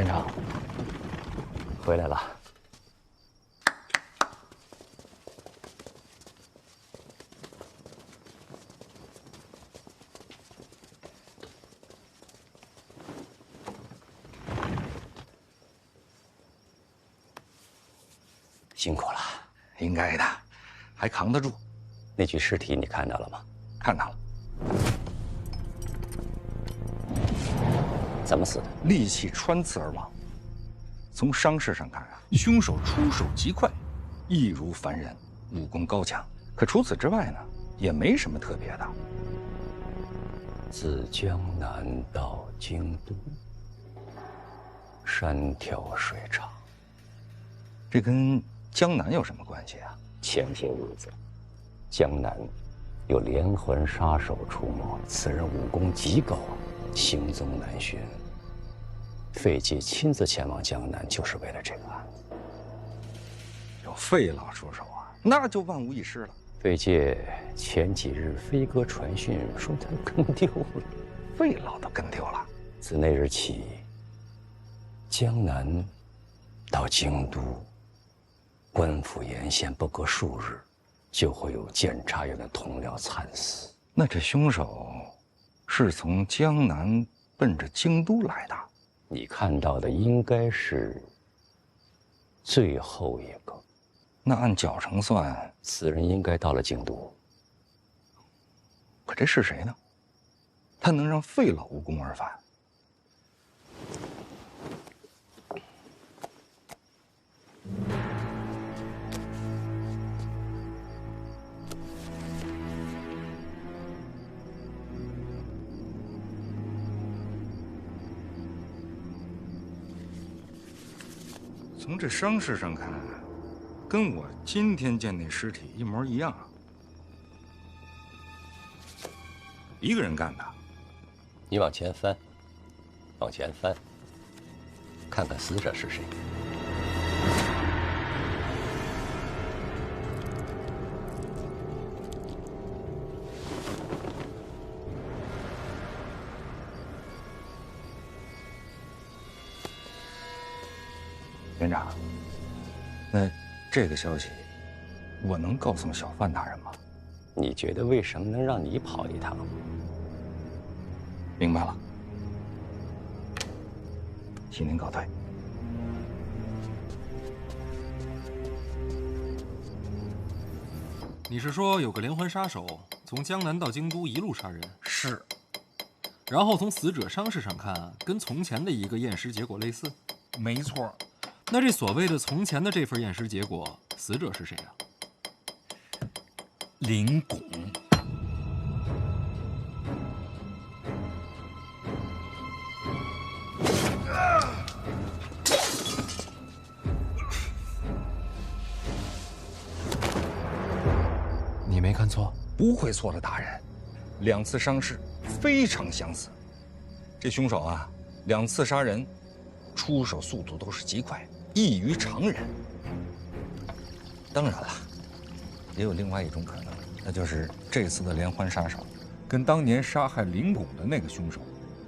院长，回来了。辛苦了，应该的，还扛得住。那具尸体你看到了吗？看到了。怎么死的？利器穿刺而亡。从伤势上看啊，凶手出手极快，易如凡人，武功高强。可除此之外呢，也没什么特别的。自江南到京都，山条水长，这跟江南有什么关系啊？前些日子，江南有连环杀手出没，此人武功极高，行踪难寻。费介亲自前往江南，就是为了这个案子。有费老出手啊，那就万无一失了。费介前几日飞鸽传讯说他跟丢了，费老都跟丢了。自那日起，江南到京都，官府沿线不隔数日，就会有监察院的同僚惨死。那这凶手是从江南奔着京都来的？你看到的应该是最后一个。那按脚程算，此人应该到了京都。可这是谁呢？他能让费老无功而返？从这伤势上看，跟我今天见那尸体一模一样。一个人干的。你往前翻，往前翻，看看死者是谁。院长，那这个消息，我能告诉小范大人吗？你觉得为什么能让你跑一趟？明白了，请您告退。你是说有个连环杀手从江南到京都一路杀人？是。然后从死者伤势上看，跟从前的一个验尸结果类似？没错。那这所谓的从前的这份验尸结果，死者是谁啊？林拱。你没看错？不会错了，大人。两次伤势非常相似。这凶手啊，2次杀人，出手速度都是极快，异于常人。当然了，也有另外一种可能，那就是这次的连环杀手跟当年杀害林拱的那个凶手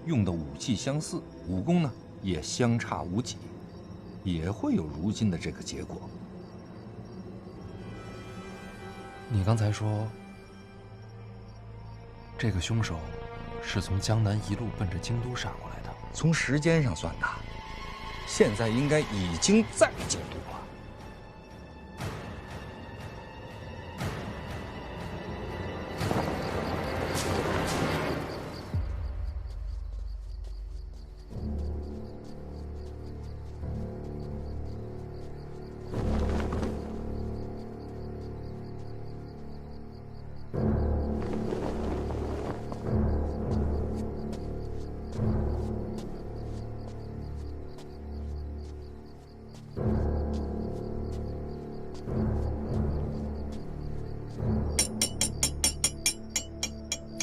用的武器相似，武功呢也相差无几，也会有如今的这个结果。你刚才说，这个凶手是从江南一路奔着京都杀过来的。从时间上算的，现在应该已经在京都了。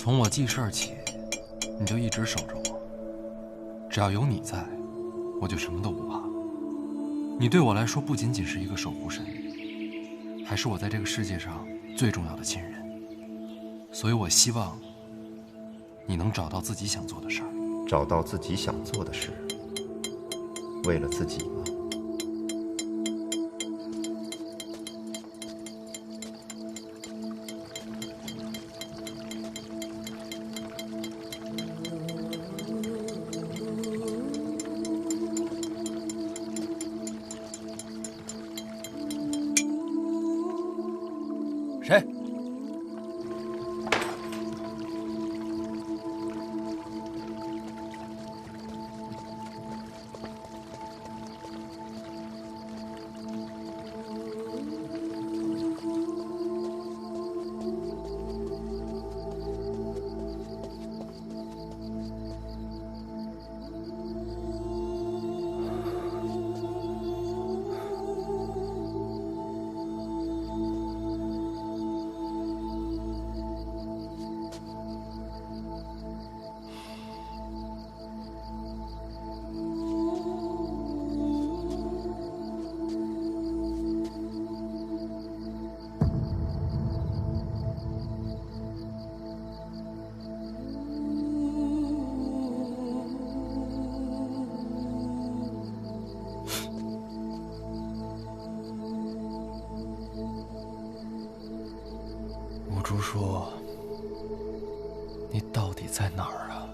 从我记事儿起，你就一直守着我。只要有你在，我就什么都不怕。你对我来说不仅仅是一个守护神，还是我在这个世界上最重要的亲人。所以我希望你能找到自己想做的事儿。找到自己想做的事，为了自己吗？谁？五竹说：“你到底在哪儿啊？”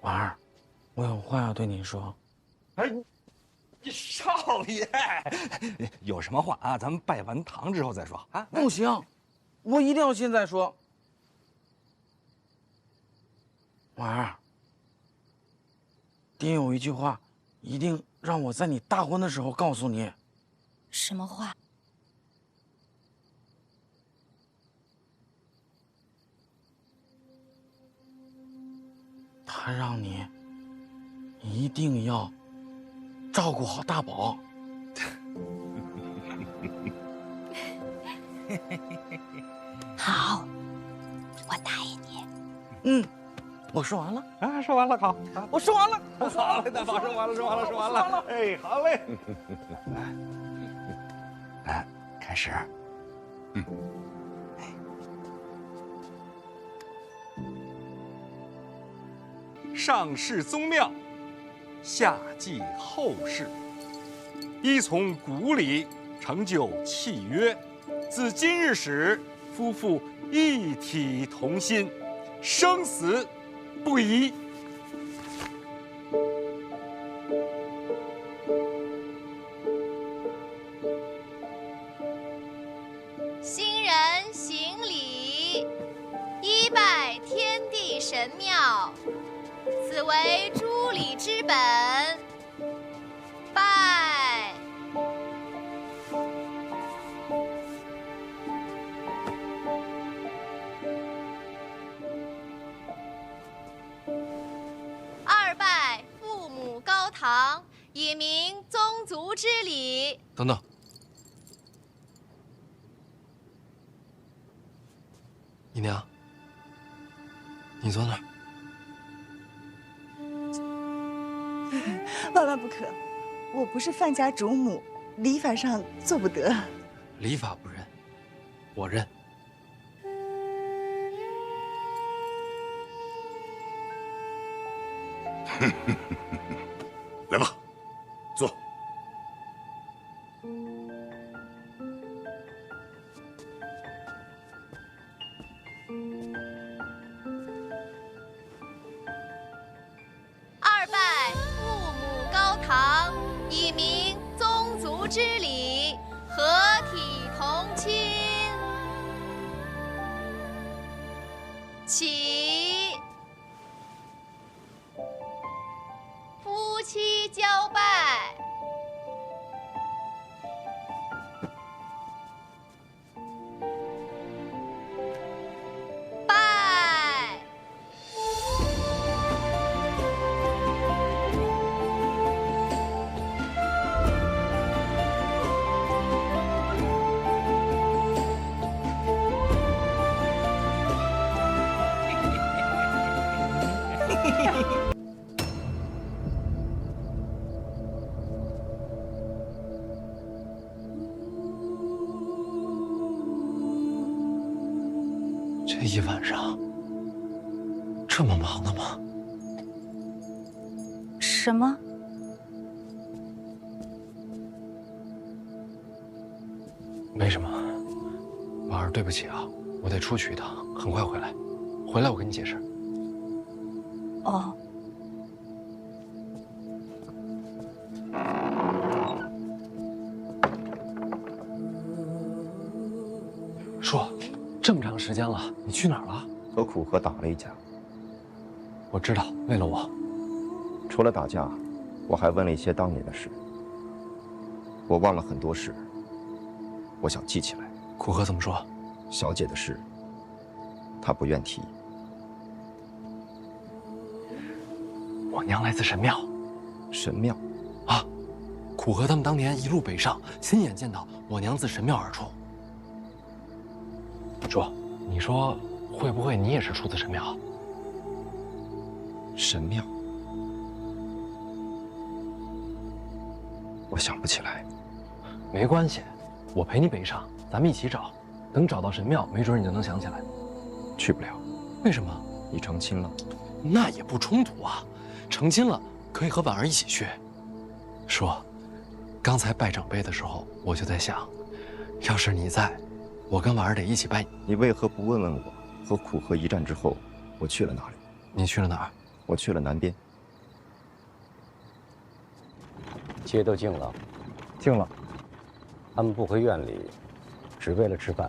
婉儿，我有话要对你说。哎，少爷，有什么话啊？咱们拜完堂之后再说啊。不行，我一定要现在说。婉儿，爹有一句话，一定让我在你大婚的时候告诉你。什么话？他让你一定要照顾好大宝。好，我答应你。嗯，我说完了啊，说完了，好，我说完了，好嘞，大宝，说完了，说完了，哎，好嘞。来，开始。上世宗庙，下继后世，依从古礼，成就契约。自今日始，夫妇一体同心，生死不移。新人行礼，一拜天地神庙，此为诸礼之本。拜。二拜父母高堂，以明宗族之礼。等等，姨娘，你坐那儿。万万不可！我不是范家主母，礼法上做不得。礼法不认，我认。来吧，坐。二拜父母高堂，以明宗族之礼，合体同亲。起，夫妻交拜。拜。这一晚上这么忙的吗？什么？没什么，婉儿，对不起啊，我得出去一趟，很快回来。回来我跟你解释。哦。说，这么长时间了，你去哪儿了？和苦荷打了一架。我知道，为了我。除了打架，我还问了一些当年的事。我忘了很多事，我想记起来。苦荷怎么说？小姐的事，她不愿提。我娘来自神庙。神庙？啊，苦荷他们当年一路北上，亲眼见到我娘自神庙而出。说，你说会不会你也是出自神庙？神庙？我想不起来。没关系，我陪你北上，咱们一起找。等找到神庙，没准你就能想起来。去不了。为什么？你成亲了。那也不冲突啊，成亲了可以和婉儿一起去。说，刚才拜长辈的时候，我就在想，要是你在，我跟婉儿得一起拜。你为何不问问我？和苦荷一战之后，我去了哪里？你去了哪儿？我去了南边。街都静了。静了。他们不回院里，只为了吃饭。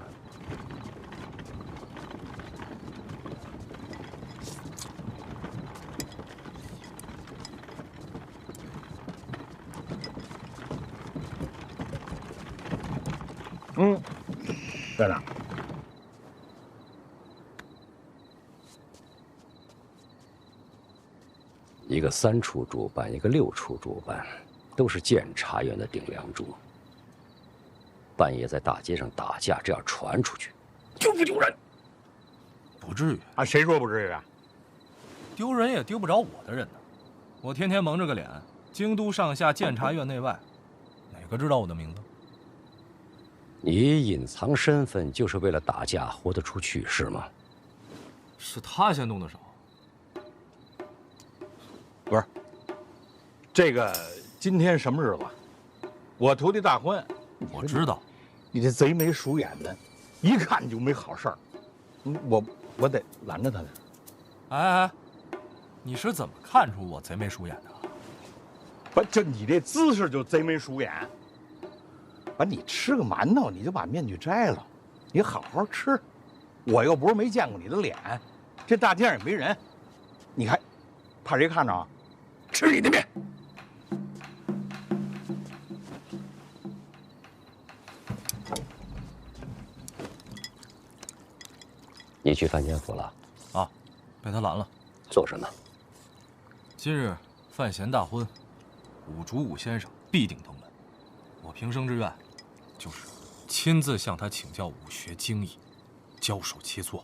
在哪？一个3处主办，一个6处主办，都是监察院的顶梁柱。半夜在大街上打架，这样传出去，丢不丢人？不至于啊，谁说不至于啊？丢人也丢不着我的人呢。我天天蒙着个脸，京都上下监察院内外，哪个知道我的名字？你隐藏身份就是为了打架豁得出去是吗？是他先动的手。不是，这个今天什么日子？我徒弟大婚。我知道，你这贼眉鼠眼的，一看就没好事儿。我得拦着他呢。哎，你是怎么看出我贼眉鼠眼的？不，就你这姿势就贼眉鼠眼。把你吃个馒头，你就把面具摘了，你好好吃。我又不是没见过你的脸，这大街上也没人，你还怕谁看着啊？吃你的面。你去范监府了？啊，被他拦了。做什么？今日范闲大婚，武主武先生必定登门。我平生之愿，就是亲自向他请教武学精艺，教授切磋。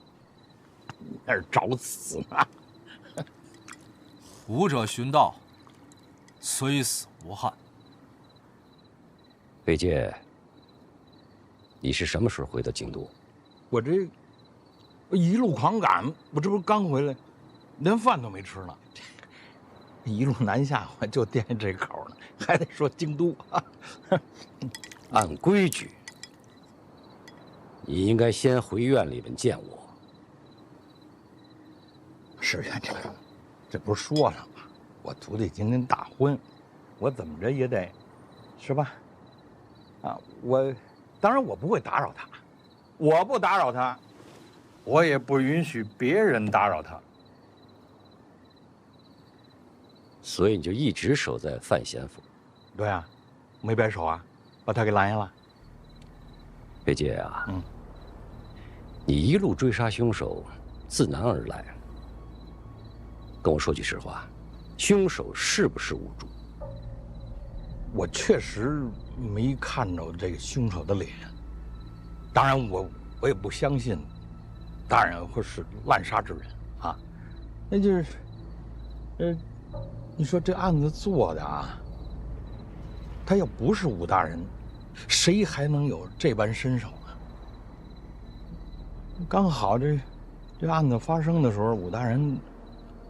那是找死呢！武者寻道，虽死无憾。裴介，你是什么时候回的京都？我这一路狂赶，我这不是刚回来，连饭都没吃呢。一路南下，我就惦记这口呢，还得说京都。按规矩，你应该先回院里面见我。是呀，这不是说了吗？我徒弟今天大婚，我怎么着也得，是吧？啊，当然我不会打扰他，我不打扰他，我也不允许别人打扰他。所以你就一直守在范闲府。对啊，没摆手啊，把他给拦下了。裴介啊，你一路追杀凶手，自南而来。跟我说句实话，凶手是不是武主？我确实没看着这个凶手的脸，当然我也不相信大人会是滥杀之人啊，那就是你说这案子做的啊，他要不是武大人，谁还能有这般身手呢？刚好这案子发生的时候，武大人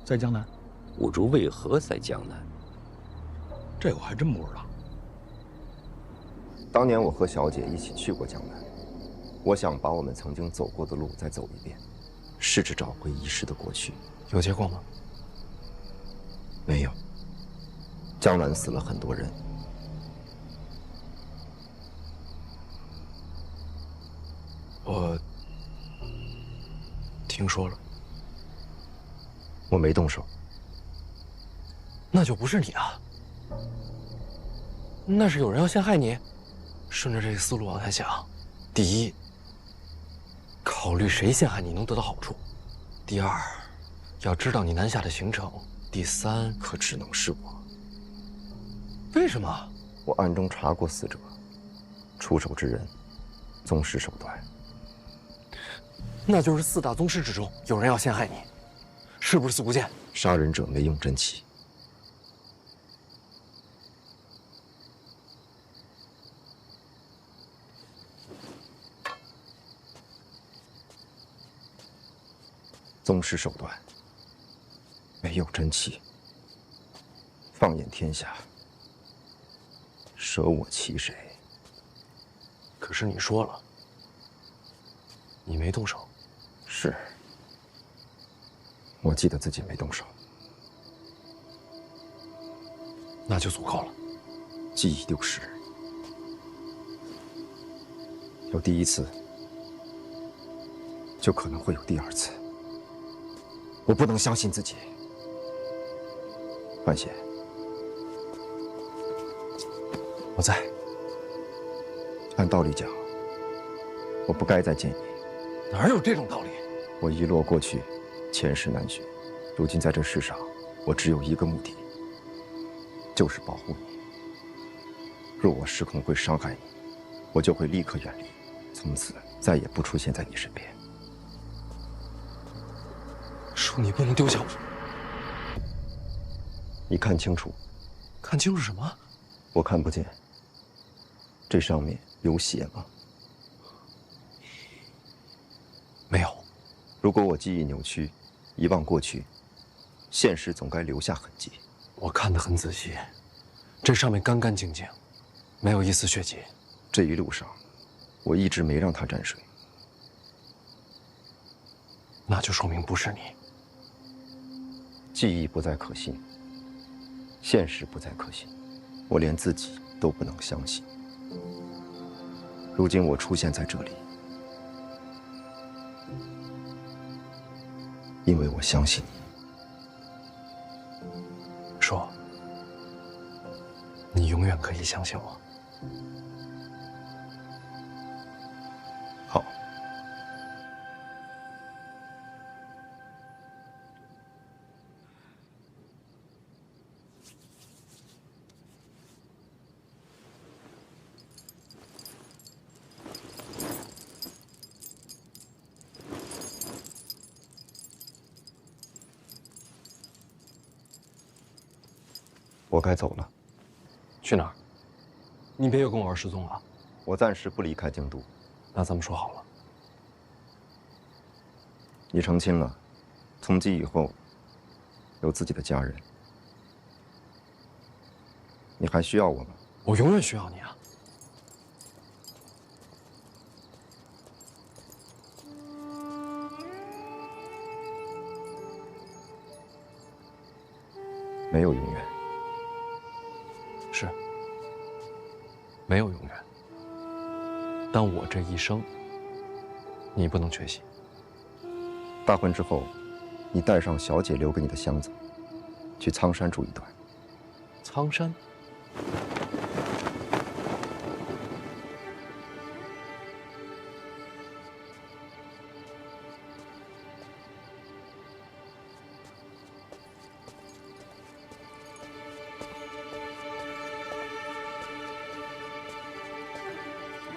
在江南。武竹为何在江南？这我还真不知道。当年我和小姐一起去过江南，我想把我们曾经走过的路再走一遍，试着找回遗失的过去。有结果吗？没有。江南死了很多人。我听说了。我没动手。那就不是你啊。那是有人要陷害你。顺着这个思路往下想，第一，考虑谁陷害你能得到好处；第二，要知道你南下的行程；第三，可只能是我。为什么？我暗中查过死者，出手之人，宗师手段。那就是4大宗师之中有人要陷害你，是不是四姑剑？杀人者没用真气。宗师手段，没有真气。放眼天下，舍我其谁？可是你说了，你没动手。是，我记得自己没动手。那就足够了。记忆丢失，有第一次，就可能会有第二次。我不能相信自己。范闲，我在。按道理讲，我不该再见你。哪有这种道理？我遗落过去，前世难寻。如今在这世上，我只有一个目的，就是保护你。若我失控会伤害你，我就会立刻远离，从此再也不出现在你身边。叔，你不能丢下我。你看清楚。看清楚什么？我看不见。这上面有血吗？没有。如果我记忆扭曲，遗忘过去，现实总该留下痕迹。我看得很仔细，这上面干干净净，没有一丝血迹。这一路上，我一直没让它沾水。那就说明不是你。记忆不再可信，现实不再可信，我连自己都不能相信。如今我出现在这里，因为我相信你。说，你永远可以相信我。好。我该走了。去哪儿？你别又跟我玩失踪了。我暂时不离开京都。那咱们说好了。你成亲了，从今以后有自己的家人。你还需要我吗？我永远需要你啊。没有永远。是，没有永远。但我这一生，你不能缺席。大婚之后，你带上小姐留给你的箱子，去苍山住一段。苍山？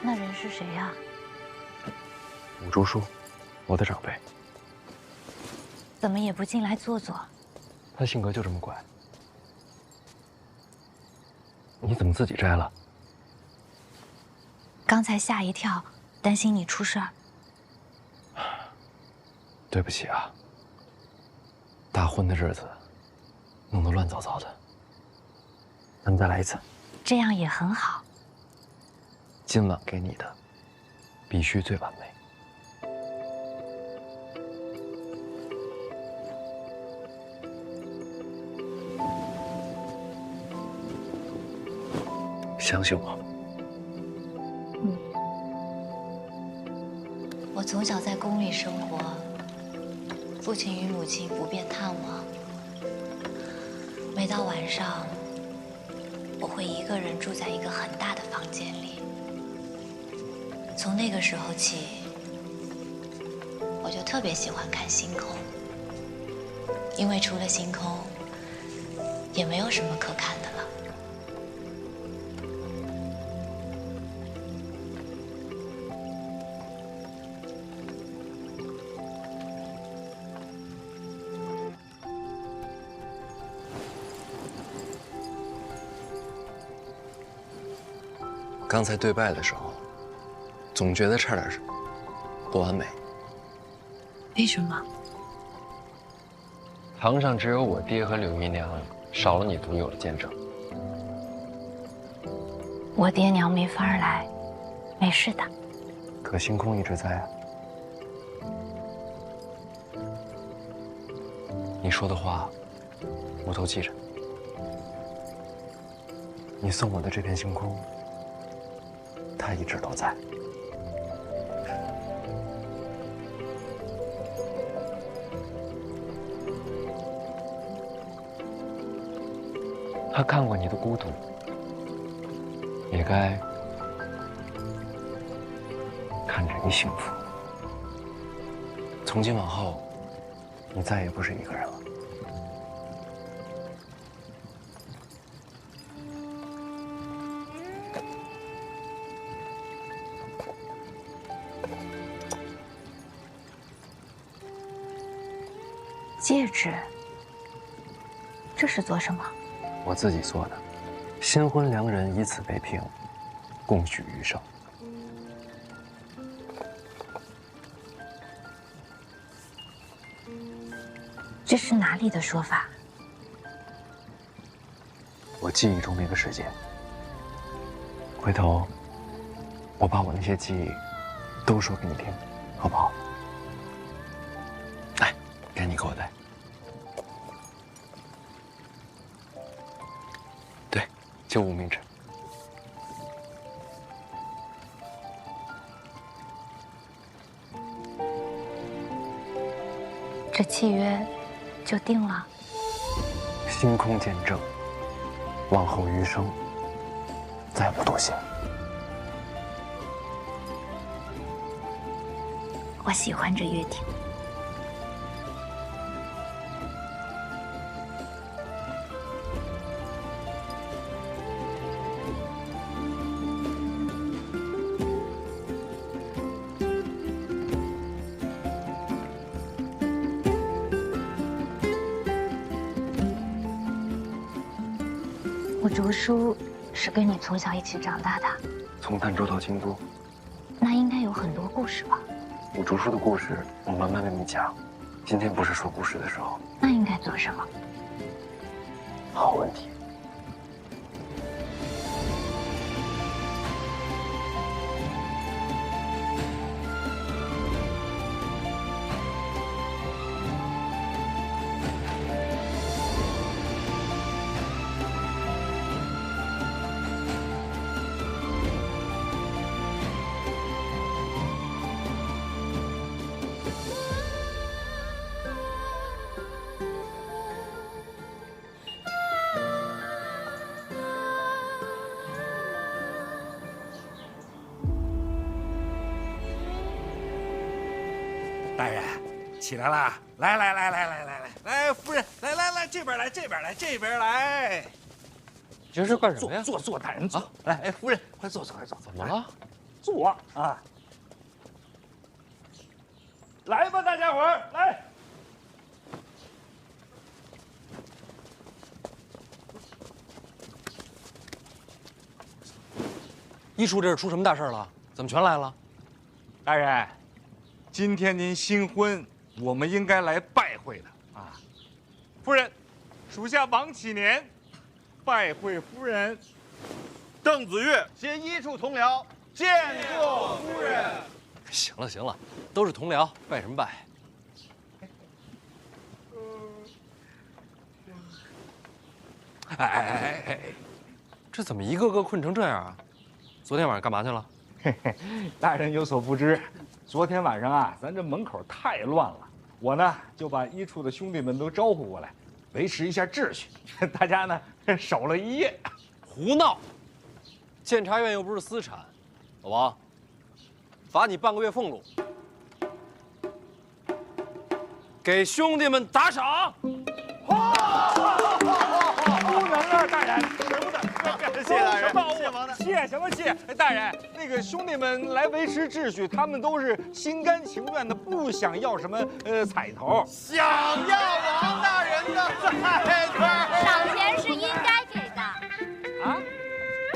那人是谁呀？武竹叔，我的长辈。怎么也不进来坐坐？他性格就这么怪。你怎么自己摘了？刚才吓一跳，担心你出事儿。对不起啊，大婚的日子弄得乱糟糟的。咱们再来一次。这样也很好。今晚给你的必须最完美。相信我。我从小在宫里生活，父亲与母亲不便探望。每到晚上，我会一个人住在一个很大的房间里。从那个时候起，我就特别喜欢看星空，因为除了星空，也没有什么可看的了。刚才对拜的时候，总觉得差点不完美。为什么？堂上只有我爹和柳姨娘，少了你独有的见证。我爹娘没法来，没事的。可星空一直在啊。你说的话，我都记着。你送我的这片星空，它一直都在。他看过你的孤独，也该看着你幸福。从今往后，你再也不是一个人了。戒指，这是做什么？我自己做的，新婚良人以此为凭，共许余生。这是哪里的说法？我记忆中那个世界。回头，我把我那些记忆都说给你听，好不好？来，该你给我戴。对，就无名指。这契约就定了。星空见证，往后余生再不多行。我喜欢这约定。我竹叔是跟你从小一起长大的，从儋州到京都，那应该有很多故事吧？我竹叔的故事，我慢慢为你讲。今天不是说故事的时候。那应该做什么？好问题。大人，起来啦！来，夫人，来，这边来，这边来。你这是干什么呀？坐，大人坐。来，夫人，快坐。怎么了？坐啊！来吧，大家伙儿，来。一叔这是出什么大事了？怎么全来了？大人，今天您新婚，我们应该来拜会的啊。夫人，属下王启年拜会夫人。邓子岳携一处同僚见过夫人。行了行了，都是同僚，拜什么拜？哎，这怎么一个个困成这样啊？昨天晚上干嘛去了？嘿嘿，大人有所不知，昨天晚上啊，咱这门口太乱了，我呢就把一处的兄弟们都招呼过来，维持一下秩序。大家呢守了一夜。胡闹！监察院又不是私产，老王，罚你半个月俸禄，给兄弟们打赏。不能啊，大人，舍不得。谢大人，谢王大，谢什么谢？大人，那个兄弟们来维持秩序，他们都是心甘情愿的，不想要什么彩头。想要王大人的彩头。赏钱是应该给的啊，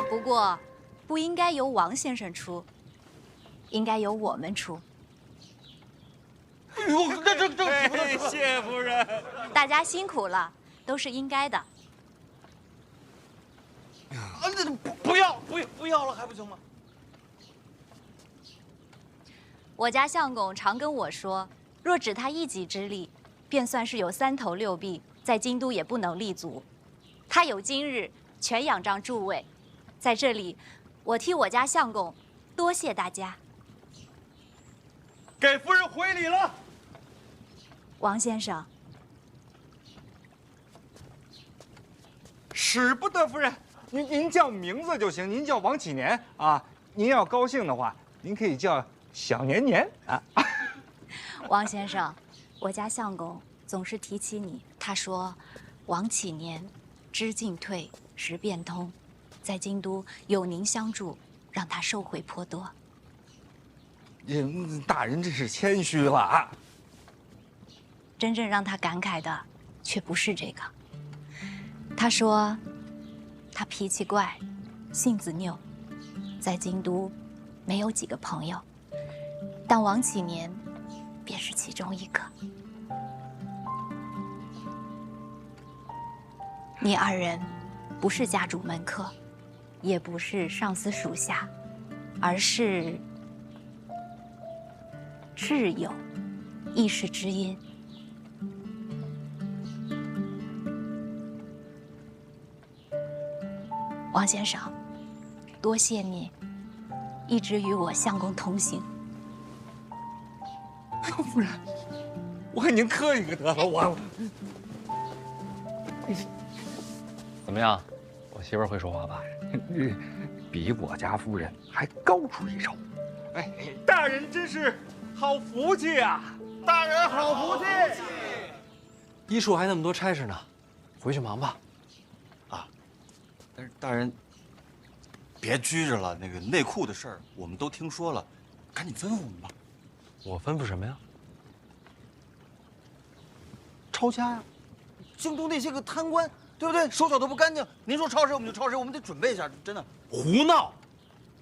不过不应该由王先生出，应该由我们出。哎呦，这谢夫人，大家辛苦了，都是应该的。啊，那不要了，还不行吗？我家相公常跟我说，若只他一己之力，便算是有3头6臂，在京都也不能立足。他有今日，全仰仗诸位。在这里，我替我家相公多谢大家。给夫人回礼了。王先生，使不得，夫人。您叫名字就行，您叫王启年啊。您要高兴的话，您可以叫小年年啊。王先生，我家相公总是提起你，他说，王启年知进退，识变通，在京都有您相助，让他受惠颇多。大人真是谦虚了啊。真正让他感慨的，却不是这个。他说，他脾气怪，性子拗，在京都没有几个朋友，但王启年便是其中一个。你2人不是家主门客，也不是上司属下，而是挚友，亦是知音。王先生，多谢你一直与我相公同行。夫人，我跟您客气可得了，我怎么样？我媳妇儿会说话吧？比我家夫人还高出一筹。哎，大人真是好福气啊！大人好福气。一处还那么多差事呢，回去忙吧。但是大人，别拘着了，那个内库的事儿我们都听说了，赶紧吩咐我们吧。我吩咐什么呀？抄家呀！京都那些个贪官，对不对？手脚都不干净。您说抄谁我们就抄谁，我们得准备一下，真的。胡闹！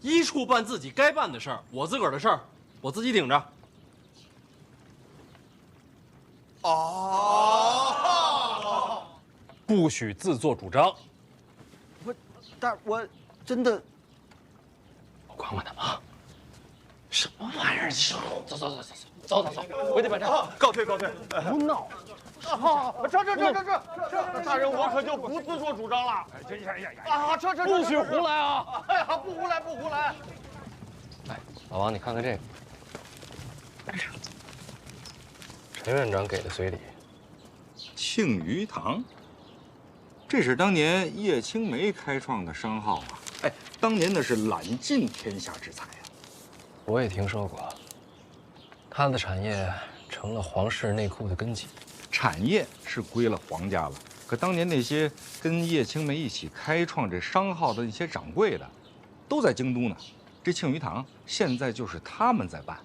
一处办自己该办的事儿，我自个儿的事儿，我自己顶着。哦，不许自作主张。但我真的，我管管他们啊！什么玩意儿？走，回去办账。告退。胡闹！这，大人我可就不自作主张了。啊，这，不许胡来啊！哎呀，不胡来。哎，老王，你看看这个，陈院长给的随礼。庆余堂，这是当年叶青梅开创的商号啊！哎，当年那是揽尽天下之财啊！我也听说过，他的产业成了皇室内库的根基。产业是归了皇家了，可当年那些跟叶青梅一起开创这商号的那些掌柜的，都在京都呢。这庆余堂现在就是他们在办。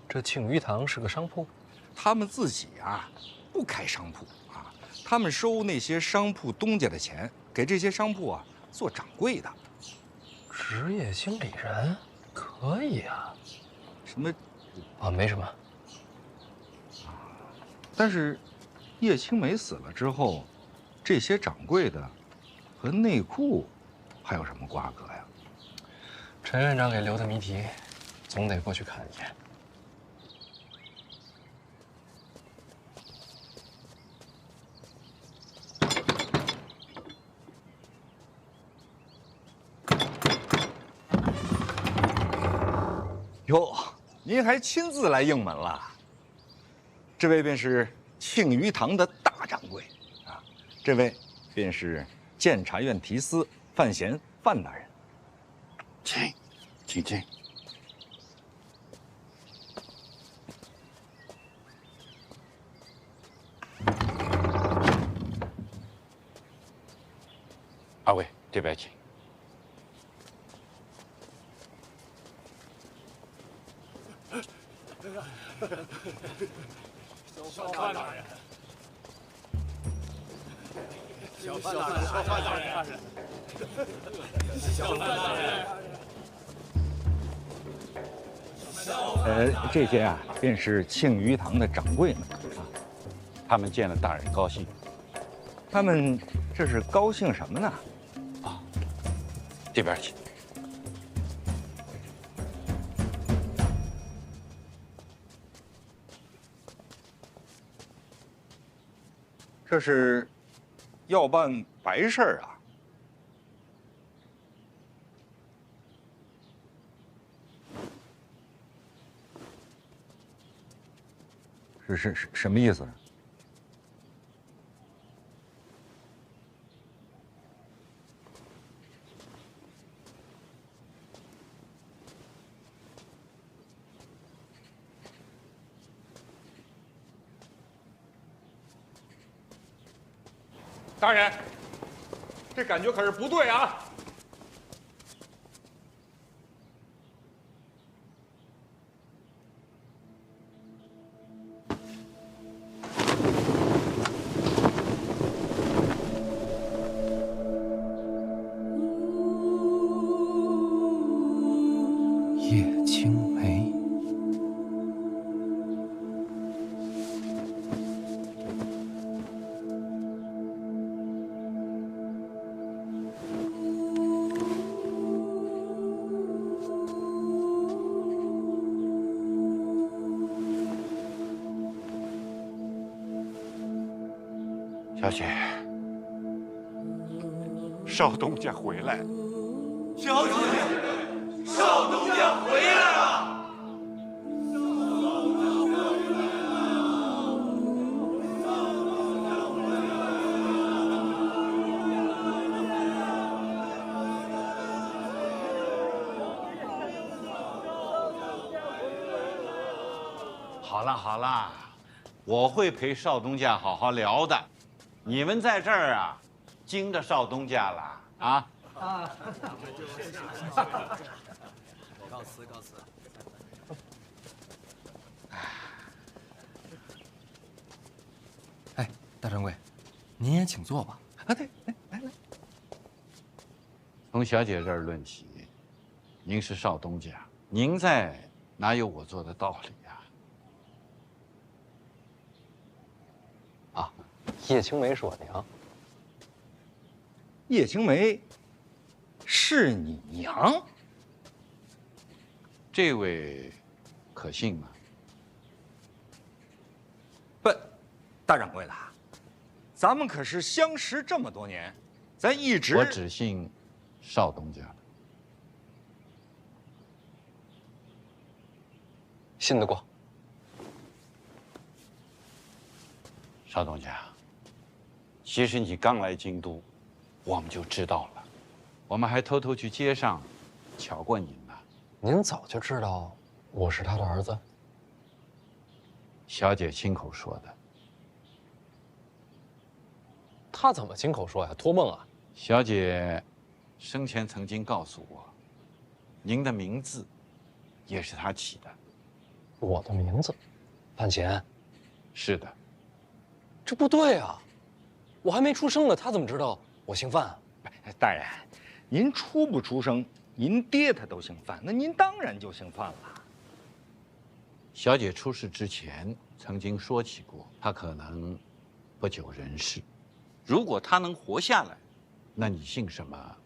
这庆余堂是个商铺？他们自己啊，不开商铺啊，他们收那些商铺东家的钱，给这些商铺啊做掌柜的。职业经理人，可以啊。什么？啊，没什么。但是，叶青梅死了之后，这些掌柜的和内库还有什么瓜葛呀？陈院长给留的谜题，总得过去看一眼。哟，您还亲自来应门了。这位便是庆余堂的大掌柜，啊，这位便是监察院提司范闲范大人。请。二位这边请。小范大人，小范大人，这些啊，便是庆余堂的掌柜们啊，他们见了大人高兴。他们这是高兴什么呢？啊，这边请。这是要办白事儿啊。是什么意思？大人，这感觉可是不对啊！叶青梅。小姐，少东家回来了。小姐，少东家回来了。好了，我会陪少东家好好聊的。你们在这儿啊，惊着少东家了啊！告辞。哎，大掌柜，您也请坐吧。啊，对，来。从小姐这儿论起，您是少东家，您在哪有我做的道理呀？啊，叶青梅是我娘。叶青梅是你娘？这位可信吗？不，大掌柜的，咱们可是相识这么多年，咱一直……我只信少东家的。信得过。少东家，其实你刚来京都，我们就知道了，我们还偷偷去街上瞧过您呢。您早就知道我是他的儿子？小姐亲口说的。他怎么亲口说呀？托梦啊？小姐生前曾经告诉我，您的名字也是她起的。我的名字，范闲。是的。这不对啊！我还没出生呢，他怎么知道我姓范？大人，您出不出生您爹他都姓范，那您当然就姓范了。小姐出事之前曾经说起过，她可能不久人世。如果她能活下来，那你姓什么？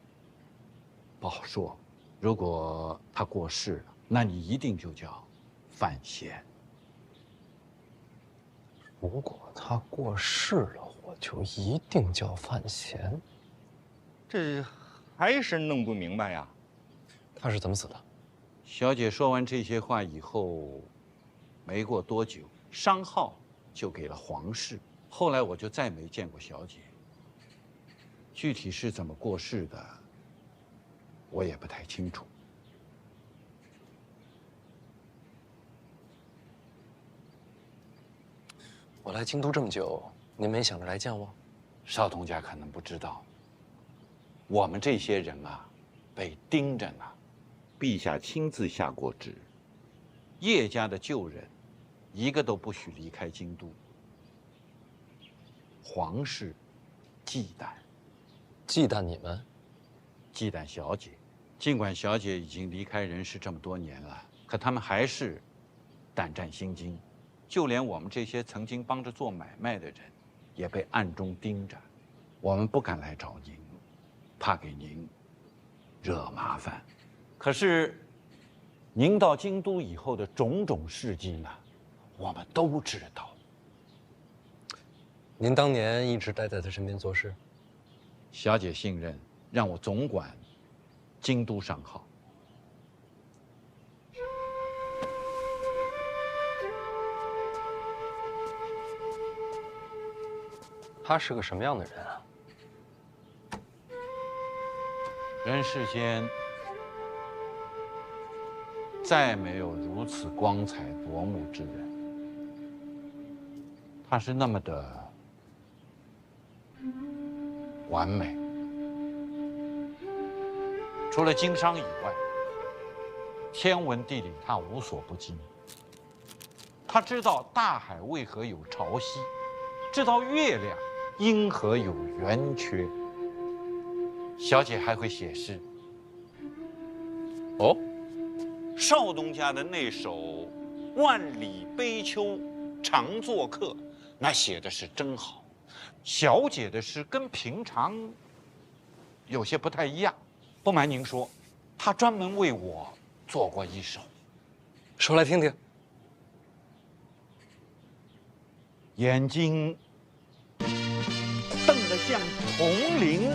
不好说。如果她过世了，那你一定就叫范闲。如果他过世了，我就一定叫范闲。这还是弄不明白呀。他是怎么死的？小姐说完这些话以后，没过多久，商号就给了皇室。后来我就再没见过小姐。具体是怎么过世的，我也不太清楚。我来京都这么久，您没想着来见我？少东家可能不知道，我们这些人啊，被盯着呢。陛下亲自下过旨，叶家的旧人，一个都不许离开京都。皇室忌惮，忌惮你们，忌惮小姐。尽管小姐已经离开人世这么多年了，可他们还是胆战心惊。就连我们这些曾经帮着做买卖的人，也被暗中盯着。我们不敢来找您，怕给您惹麻烦。可是，您到京都以后的种种事迹呢，我们都知道。您当年一直待在他身边做事，小姐信任，让我总管京都商号。他是个什么样的人啊？人世间再没有如此光彩夺目之人。他是那么的完美，除了经商以外，天文地理他无所不精。他知道大海为何有潮汐，知道月亮因何有圆缺。小姐还会写诗。哦，少东家的那首《万里悲秋常作客》，那写的是真好。小姐的诗跟平常有些不太一样。不瞒您说，她专门为我做过一首，说来听听。眼睛瞪得像铜铃，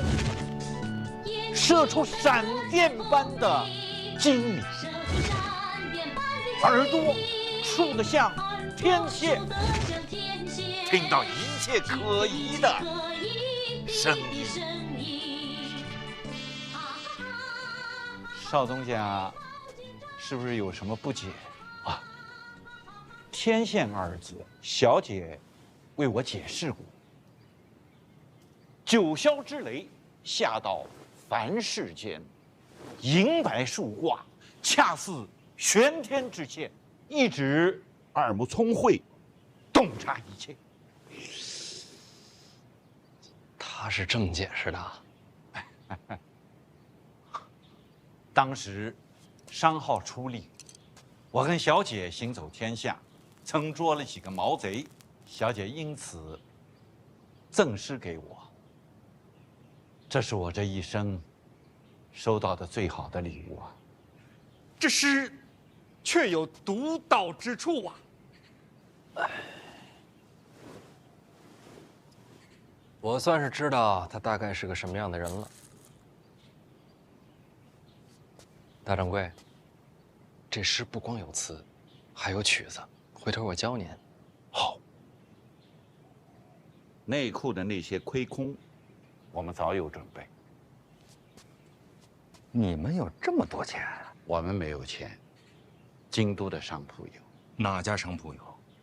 射出闪电般的精明，耳朵竖得像天线，听到一切可疑的声音。少东家是不是有什么不解啊？天线二字，小姐为我解释过。九霄之雷下到凡世间，银白树挂，恰似玄天之线，一指耳目聪慧，洞察一切。他是这么解释的。当时商号出力，我跟小姐行走天下，曾捉了几个毛贼，小姐因此赠诗给我。这是我这一生收到的最好的礼物啊！这诗确有独到之处啊！我算是知道他大概是个什么样的人了。大掌柜，这诗不光有词，还有曲子，回头我教您。好。内库的那些亏空，我们早有准备。你们有这么多钱？我们没有钱，京都的商铺有。哪家商铺有？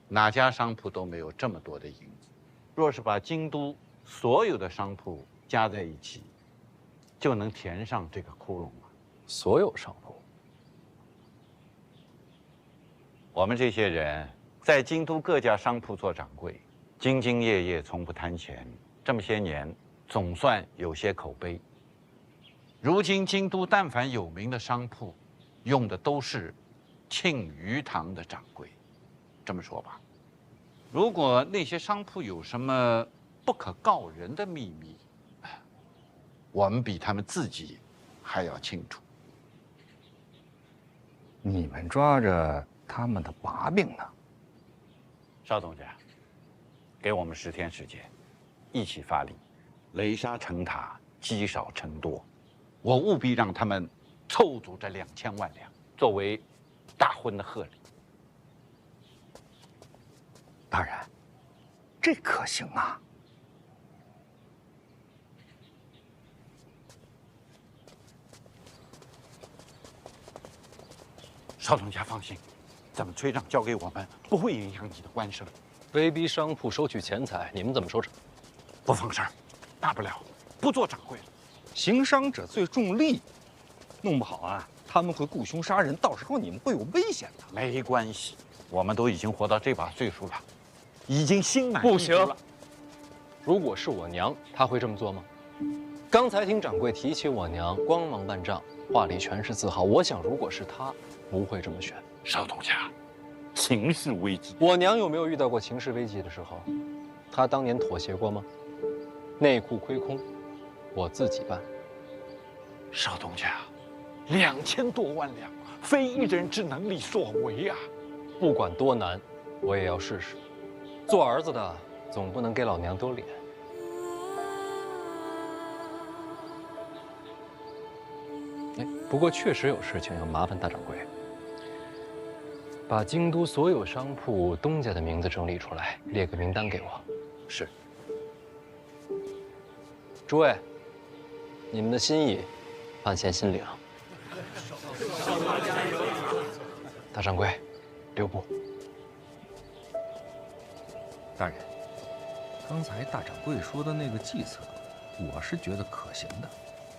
哪家商铺都没有这么多的银子。若是把京都所有的商铺加在一起，就能填上这个窟窿了。所有商铺？我们这些人在京都各家商铺做掌柜，兢兢业业，从不贪钱。这么些年，总算有些口碑。如今京都但凡有名的商铺，用的都是庆余堂的掌柜。这么说吧，如果那些商铺有什么不可告人的秘密，我们比他们自己还要清楚。你们抓着他们的把柄呢？邵东家，给我们10天时间，一起发力，雷沙成塔，积少成多。我务必让他们凑足这2000万两，作为大婚的贺礼。大人，这可行啊！邵东家放心，咱们催账交给我们，不会影响你的官声。威逼商铺收取钱财，你们怎么收场？不放事儿，大不了不做掌柜了。行商者最重利，弄不好啊，他们会雇凶杀人，到时候你们会有危险的。没关系，我们都已经活到这把岁数了，已经心满意足了。不行，如果是我娘，她会这么做吗？刚才听掌柜提起我娘，光芒万丈，话里全是自豪。我想，如果是她，不会这么选。邵东家，情势危机，我娘有没有遇到过情势危机的时候？她当年妥协过吗？内库亏空，我自己办。邵东家，2000多万两，非一人之能力所为啊！不管多难，我也要试试。做儿子的总不能给老娘丢脸。哎，不过确实有事情要麻烦大掌柜，把京都所有商铺东家的名字整理出来，列个名单给我。是。诸位，你们的心意，范闲心领。大掌柜，留步。大人，刚才大掌柜说的那个计策，我是觉得可行的。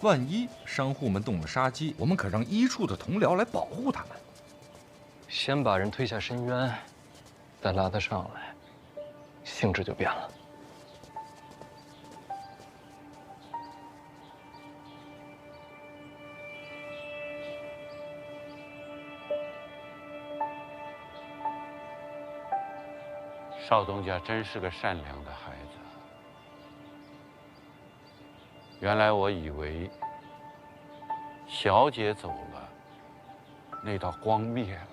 万一商户们动了杀机，我们可让医处的同僚来保护他们。先把人推下深渊，再拉他上来，性质就变了。邵东家真是个善良的孩子。原来我以为小姐走了，那道光灭了。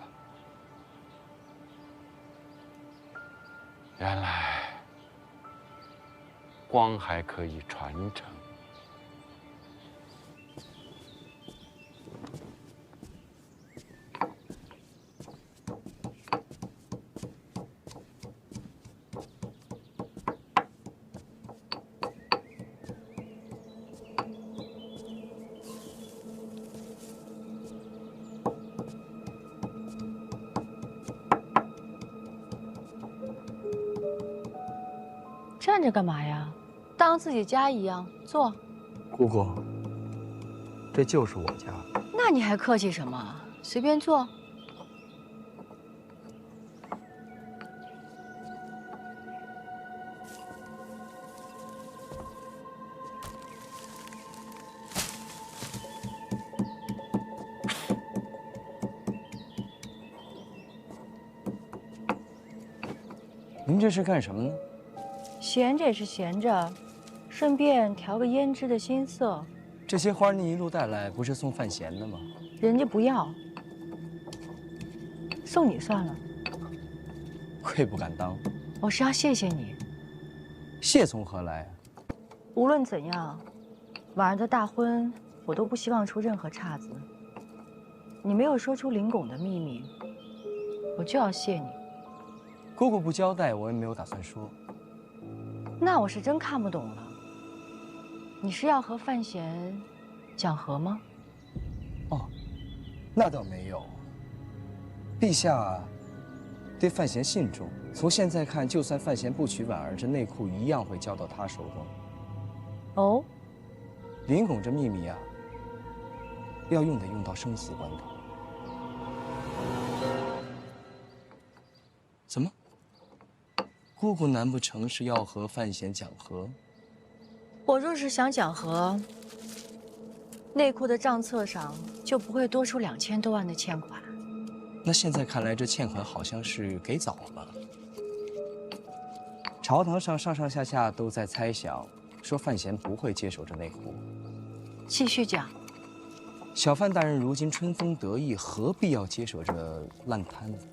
原来光还可以传承。站着干嘛呀？当自己家一样坐。姑姑，这就是我家。那你还客气什么？随便坐。您这是干什么呢？闲着也是闲着，顺便调个胭脂的新色。这些花你一路带来，不是送范闲的吗？人家不要，送你算了。愧不敢当。我是要谢谢你。谢从何来？无论怎样，晚上的大婚，我都不希望出任何岔子。你没有说出林拱的秘密，我就要谢你。姑姑不交代，我也没有打算说。那我是真看不懂了。你是要和范闲讲和吗？哦，那倒没有。陛下对范闲信重，从现在看，就算范闲不娶婉儿，这内库一样会交到他手中。哦，林拱这秘密啊，要用得用到生死关头。怎么？姑姑难不成是要和范闲讲和？我若是想讲和，内库的账册上就不会多出2000多万的欠款。那现在看来，这欠款好像是给早了。朝堂上上上下下都在猜想，说范闲不会接手这内库。继续讲。小范大人如今春风得意，何必要接手这烂摊子？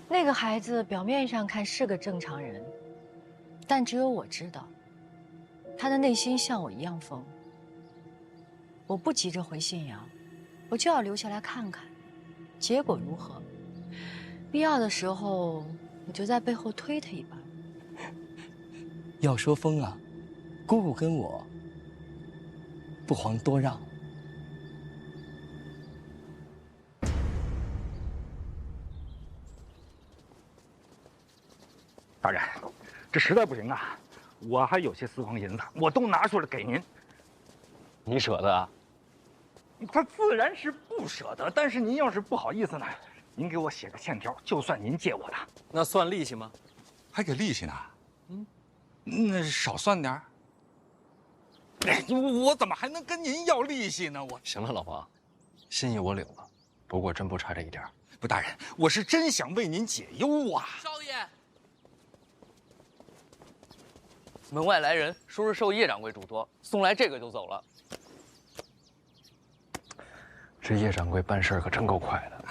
那个孩子表面上看是个正常人，但只有我知道，他的内心像我一样疯。我不急着回信阳，我就要留下来看看，结果如何？必要的时候，我就在背后推他一把。要说疯啊，姑姑跟我不遑多让。大人，这实在不行啊，我还有些私房银子，我都拿出来给您。你舍得啊？他自然是不舍得，但是您要是不好意思呢，您给我写个欠条，就算您借我的。那算利息吗？还给利息呢？那少算点儿。哎，我怎么还能跟您要利息呢？我行了，老王，心意我领了，不过真不差这一点。不，大人，我是真想为您解忧啊。少爷，门外来人，说是受叶掌柜嘱托，送来这个就走了。这叶掌柜办事可真够快的。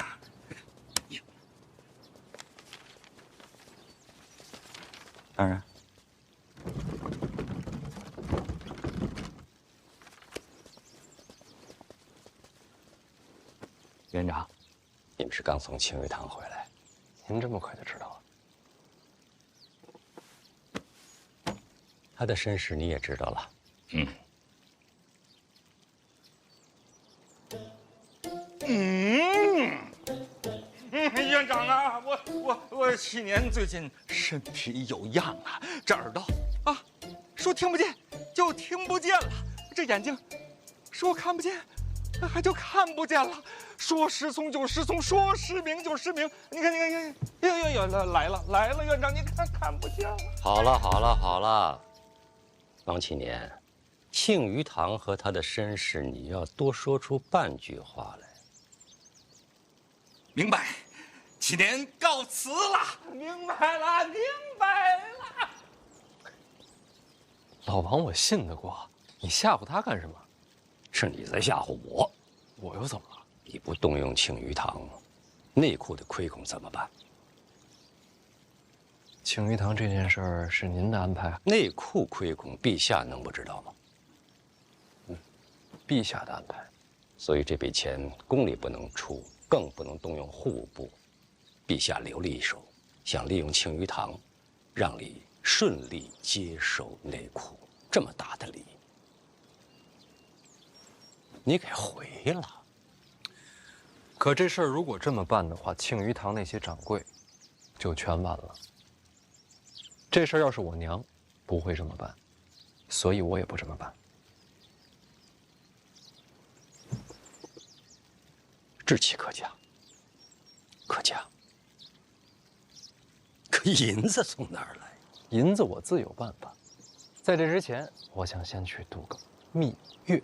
大人，院长，你们是刚从青鱼堂回来，您这么快就知道了？他的身世你也知道了。院长啊，我7年最近身体有恙啊，这耳朵啊，说听不见就听不见了，这眼睛说看不见，还就看不见了，说失聪就失聪，说失明就失明。你看，来了，院长，你看不见了。好了，王启年，庆余堂和他的身世，你要多说出半句话来。明白，7年告辞了。明白了。老王，我信得过，你吓唬他干什么？是你在吓唬我。我又怎么了？你不动用庆余堂，内库的亏空怎么办？庆余堂这件事儿是您的安排。内库亏空，陛下能不知道吗？陛下的安排。所以这笔钱宫里不能出，更不能动用户务部。陛下留了一手，想利用庆余堂，让你顺利接手内库。这么大的礼，你给回了。可这事儿如果这么办的话，庆余堂那些掌柜就全完了。这事儿要是我娘，不会这么办，所以我也不这么办。志气可嘉，可银子从哪儿来？银子我自有办法。在这之前，我想先去度个蜜月。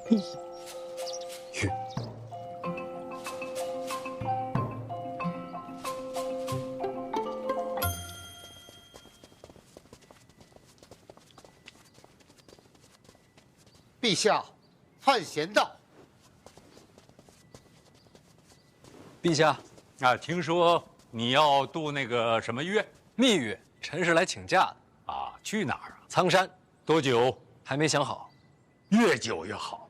蜜月。陛下，范闲到。陛下，啊，听说你要度那个什么月？蜜月，臣是来请假的。啊，去哪儿啊？苍山。多久？还没想好。越久越好。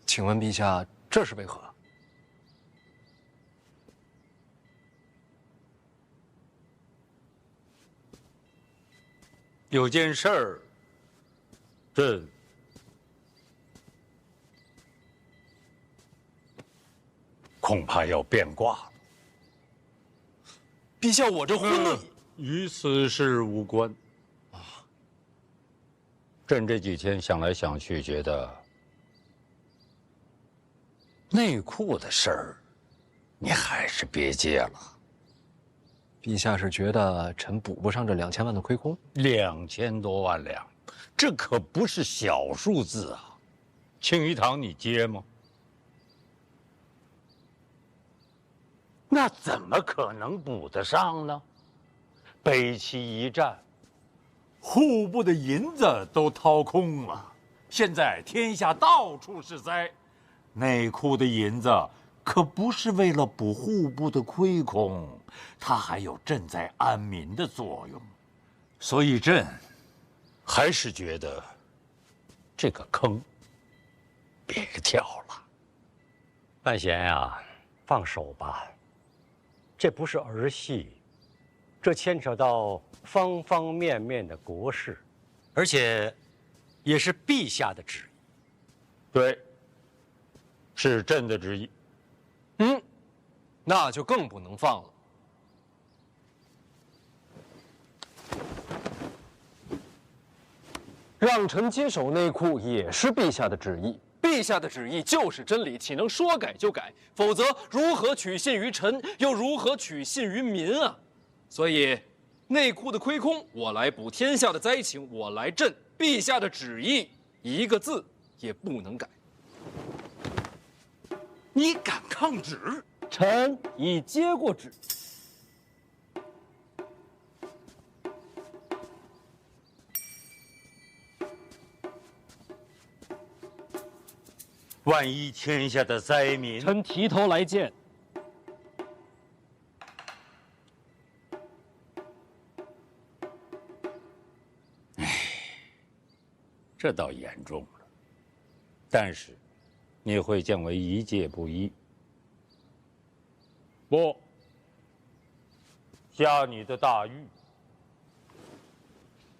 请问陛下，这是为何？有件事儿，这恐怕要变卦了。陛下，我这婚了，与此事无关。朕这几天想来想去，觉得内库的事儿，你还是别接了。陛下是觉得臣补不上这2000万的亏空？2000多万两，这可不是小数字啊！庆余堂你接吗？那怎么可能补得上呢？北齐一战，户部的银子都掏空了，现在天下到处是灾，内库的银子可不是为了补户部的亏空，它还有赈灾安民的作用，所以朕还是觉得这个坑别跳了。范闲呀，放手吧，这不是儿戏，这牵扯到方方面面的国事，而且也是陛下的旨意。对，是朕的旨意。那就更不能放了。让臣接手内库也是陛下的旨意，陛下的旨意就是真理，岂能说改就改？否则如何取信于臣，又如何取信于民啊？所以，内库的亏空我来补，天下的灾情我来赈，陛下的旨意一个字也不能改。你敢抗旨？臣已接过旨。万一天下的灾民，臣提头来见。这倒严重了，但是你会降为一介布衣。不，下你的大狱。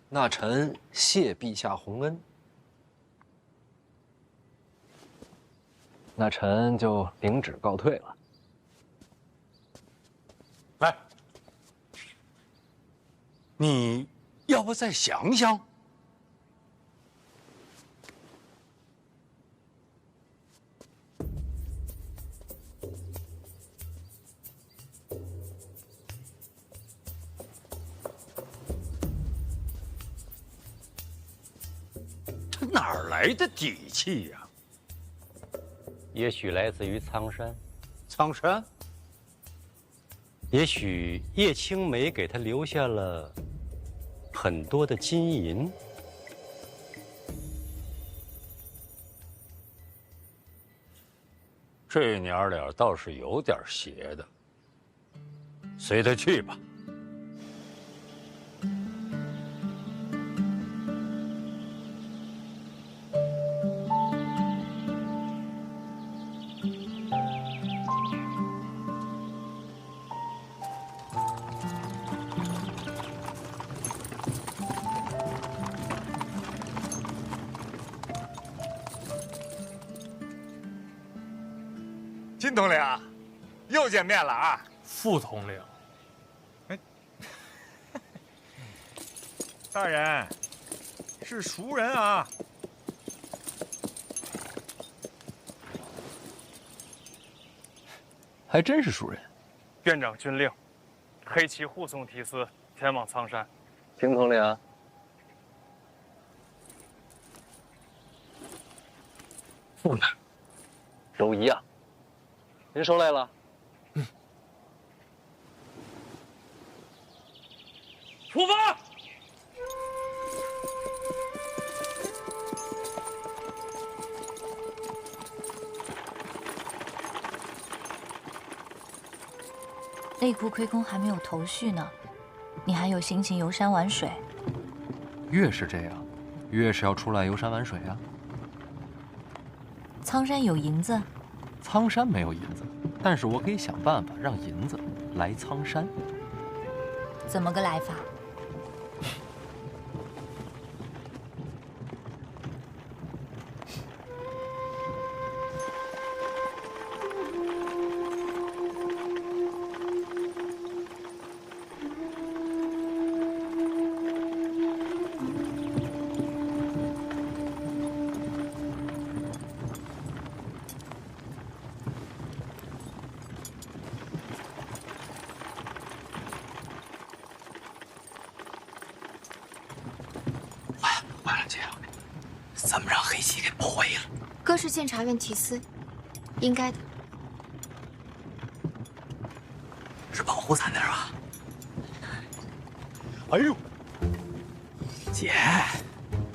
那臣谢陛下洪恩。那臣就领旨告退了。哎，你要不再想想？这哪儿来的底气呀？也许来自于苍山。苍山？也许叶青梅给他留下了很多的金银。这娘俩倒是有点邪的，随他去吧。金统领，又见面了啊！副统领，哎，大人，是熟人啊！还真是熟人。院长军令，黑旗护送提司前往苍山。平统领，副呢？都一样。您收累了？出发！内库亏空还没有头绪呢，你还有心情游山玩水？越是这样，越是要出来游山玩水啊。苍山有银子？苍山没有银子，但是我可以想办法让银子来苍山。怎么个来法？哥是监察院提司，应该的。是保护咱的是吧？哎呦，姐，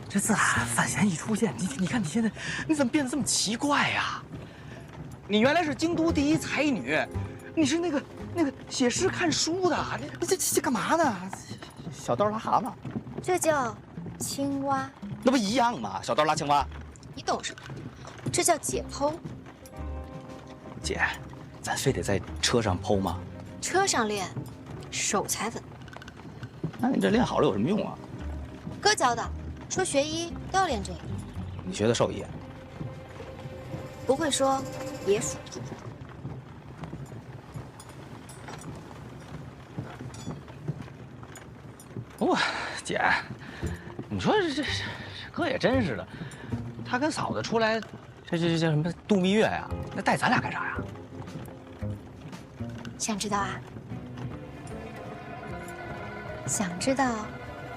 这自打范闲一出现，你看你现在你怎么变得这么奇怪呀？你原来是京都第一才女，你是那个写诗看书的，这干嘛呢？小刀拉蛤蟆，这叫青蛙，那不一样吗？小刀拉青蛙。你懂什么？这叫解剖。姐，咱非得在车上剖吗？车上练，手才稳。那你这练好了有什么用啊？哥教的，说学医都要练这个。你学的兽医？不会说也辅助。哇，姐，你说这哥也真是的，他跟嫂子出来，这叫什么度蜜月呀？那带咱俩干啥呀？想知道啊？想知道，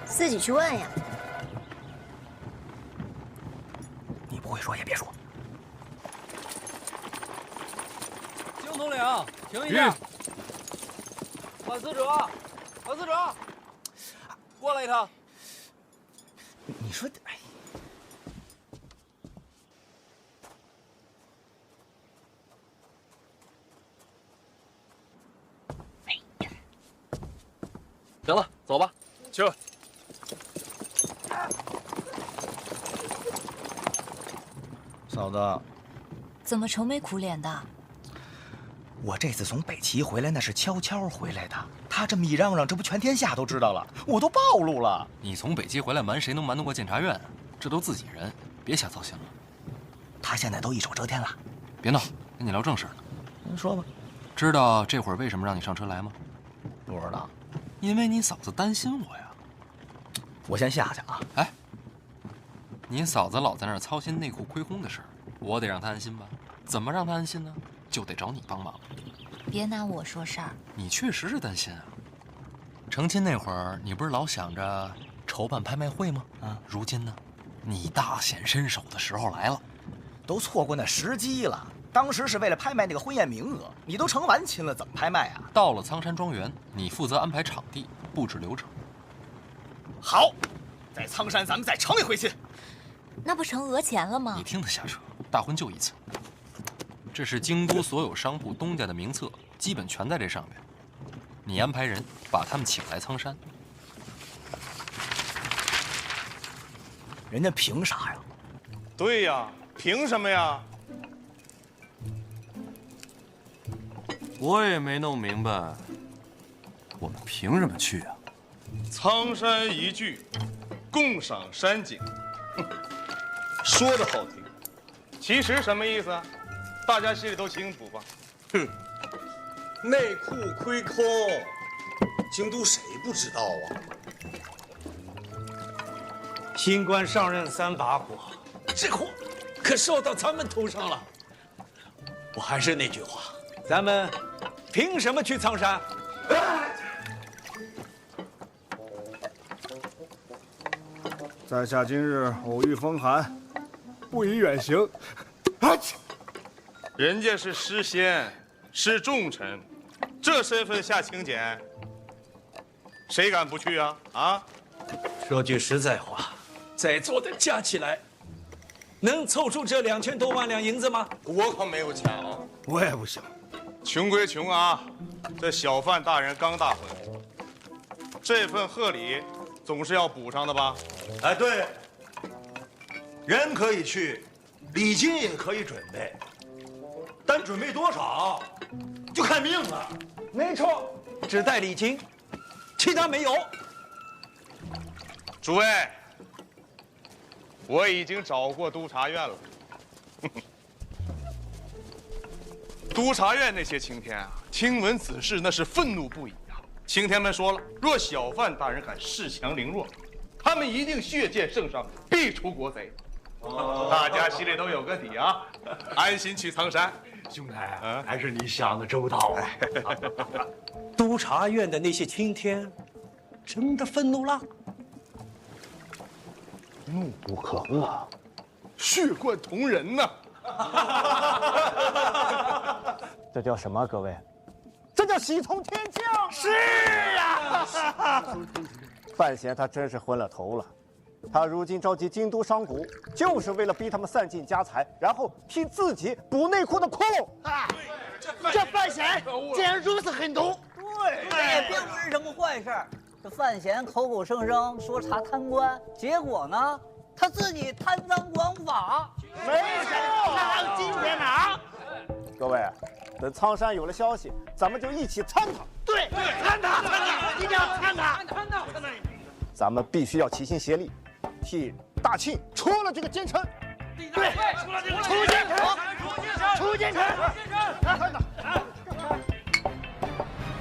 自己去问呀。你不会说也别说。京统领，停一下。换死者，换死者，过来一趟。你说，哎。行了，走吧。去。嫂子，怎么愁眉苦脸的？我这次从北齐回来，那是悄悄回来的。他这么一嚷嚷，这不全天下都知道了，我都暴露了。你从北齐回来瞒谁能瞒得过监察院？这都自己人，别瞎操心了。他现在都一手遮天了。别闹，跟你聊正事呢。您说吧。知道这会儿为什么让你上车来吗？不知道。因为你嫂子担心我呀。我先下去啊。哎，你嫂子老在那儿操心内裤亏空的事儿，我得让她安心吧？怎么让她安心呢？就得找你帮忙。别拿我说事儿。你确实是担心啊。成亲那会儿，你不是老想着筹办拍卖会吗？啊，如今呢，你大显身手的时候来了。都错过那时机了。当时是为了拍卖那个婚宴名额，你都成完亲了，怎么拍卖啊？到了苍山庄园，你负责安排场地、布置流程。好，在苍山咱们再成一回亲。那不成讹钱了吗？你听他瞎扯，大婚就一次。这是京都所有商铺东家的名册，基本全在这上面。你安排人把他们请来苍山。人家凭啥呀？对呀，凭什么呀？我也没弄明白，我们凭什么去啊？苍山一聚，共赏山景。说的好听，其实什么意思啊？大家心里都清楚吧？哼，内裤亏空，京都谁不知道啊？新官上任3把火，这火可烧到咱们头上了。我还是那句话，咱们凭什么去苍山？在下今日偶遇风寒，不宜远行。人家是诗仙，是重臣，这身份下请柬，谁敢不去啊？啊！说句实在话，在座的加起来，能凑出这2000多万两银子吗？我可没有抢，我也不行。穷归穷啊，这小范大人刚大婚，这份贺礼总是要补上的吧？哎，对，人可以去，礼金也可以准备，但准备多少就看命了。没错，只带礼金，其他没有。诸位，我已经找过督察院了。督察院那些青天啊，听闻此事那是愤怒不已啊！青天们说了，若小范大人敢恃强凌弱，他们一定血溅圣上，必除国贼。大家心里都有个底啊，安心去苍山。兄台啊，还是你想的周到啊！督察院的那些青天，真的愤怒了？怒不可遏，血贯瞳仁呐！这叫什么？各位，这叫喜从天降。是啊，范闲他真是昏了头了。他如今召集京都商贾，就是为了逼他们散尽家财，然后替自己补内裤的窟窿。这范闲竟然如此狠毒。对，这也并不是什么坏事。这范闲口口声声说查贪官，结果呢，他自己贪赃枉法。没错，他还有今天呢。各位，等苍山有了消息，咱们就一起参他。对，参他，一定要参他。咱们必须要齐心协力，替大庆出了这个奸臣。对，出奸臣，出奸臣，来，